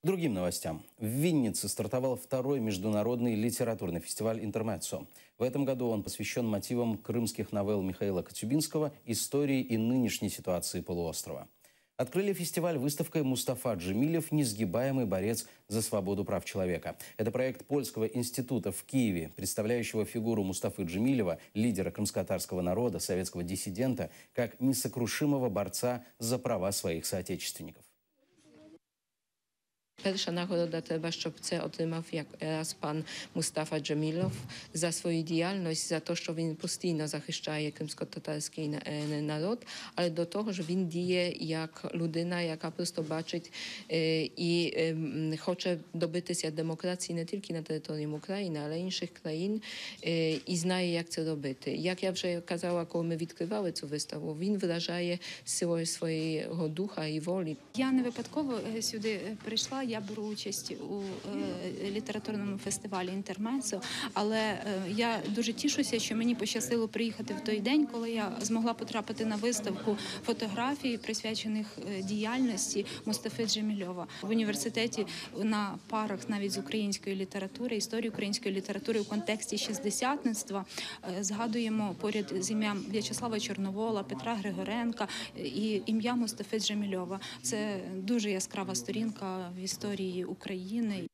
К другим новостям. В Виннице стартовал второй международный литературный фестиваль «Интермеццо». В этом году он посвящен мотивам крымских новелл Михаила Коцюбинского, истории и нынешней ситуации полуострова. Открыли фестиваль выставкой Мустафа Джемилев «Несгибаемый борец за свободу прав человека». Это проект Польского института в Киеве, представляющего фигуру Мустафы Джемилева, лидера крымскотатарского народа, советского диссидента, как несокрушимого борца за права своих соотечественников. Перша нагорода треба, щоб це отримав якраз пан Мустафа Джемілов за свою діяльність, за те, що він постійно захищає кримсько-татарський народ, але до того, що він діє як людина, яка просто бачить і хоче добитися демократії не тільки на території України, але й інших країн, і знає, як це робити. Як я вже казала, коли ми відкривали цю виставу, він виражає силою свого духа і волі. Я не випадково сюди прийшла. Я беру участь у літературному фестивалі «Інтермеццо», але я дуже тішуся, що мені пощастило приїхати в той день, коли я змогла потрапити на виставку фотографій, присвячених діяльності Мустафи Джемільова. В університеті на парах навіть з української літератури, історії української літератури у контексті шістдесятництва згадуємо поряд з ім'ям В'ячеслава Чорновола, Петра Григоренка і ім'я Мустафи Джемільова. Це дуже яскрава сторінка в історії України.